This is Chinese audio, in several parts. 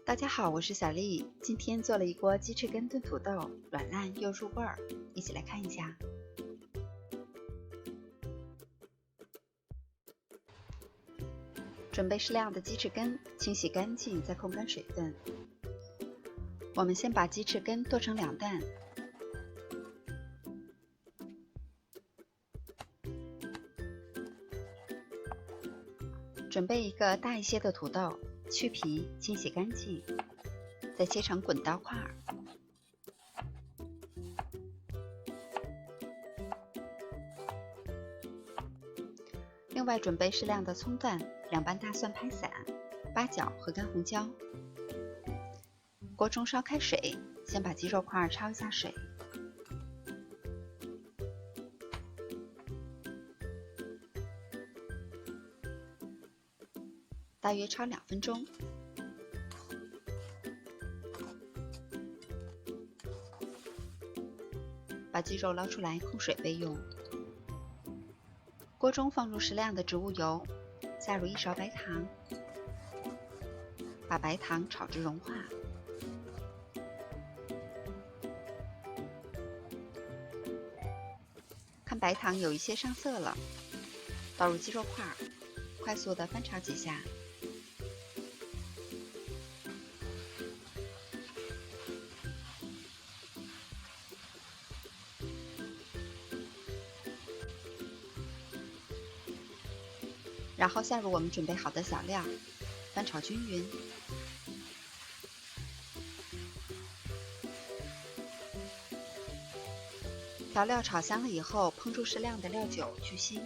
大家好，我是小丽。今天做了一锅鸡翅根炖土豆，软烂又入味儿，一起来看一下。准备适量的鸡翅根，清洗干净，再控干水分。我们先把鸡翅根剁成2段，准备一个大一些的土豆，去皮，清洗干净，再切成滚刀块。另外准备适量的葱段、2瓣大蒜拍散、八角和干红椒。锅中烧开水，先把鸡肉块焯一下水，大约焯2分钟。把鸡肉捞出来控水备用。锅中放入适量的植物油，加入1勺白糖，把白糖炒至融化。看白糖有一些上色了，倒入鸡肉块，快速的翻炒几下。然后下入我们准备好的小料，翻炒均匀。调料炒香了以后，烹入适量的料酒去腥。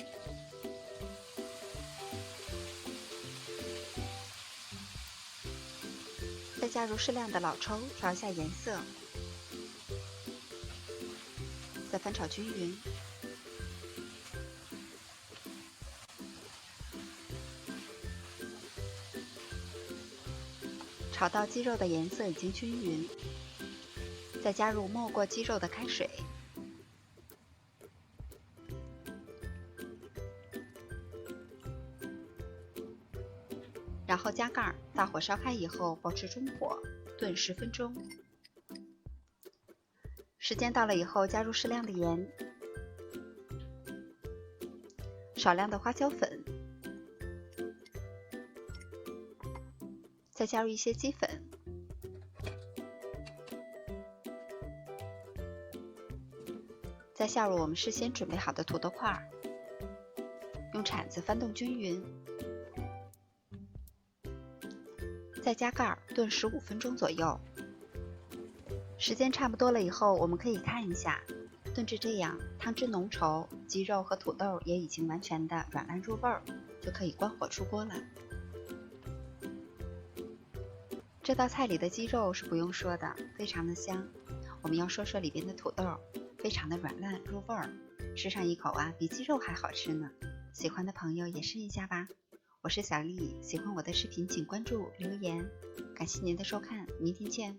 再加入适量的老抽，调一下颜色。再翻炒均匀。炒到鸡肉的颜色已经均匀，再加入没过鸡肉的开水，然后加盖，大火烧开以后保持中火炖10分钟。时间到了以后，加入适量的盐，少量的花椒粉，再加入一些鸡粉，再下入我们事先准备好的土豆块，用铲子翻动均匀，再加盖炖15分钟左右。时间差不多了以后，我们可以看一下，炖至这样，汤汁浓稠，鸡肉和土豆也已经完全的软烂入味儿，就可以关火出锅了。这道菜里的鸡肉是不用说的，非常的香。我们要说说里边的土豆，非常的软烂入味儿，吃上一口啊，比鸡肉还好吃呢。喜欢的朋友也试一下吧。我是小丽，喜欢我的视频请关注留言，感谢您的收看，明天见。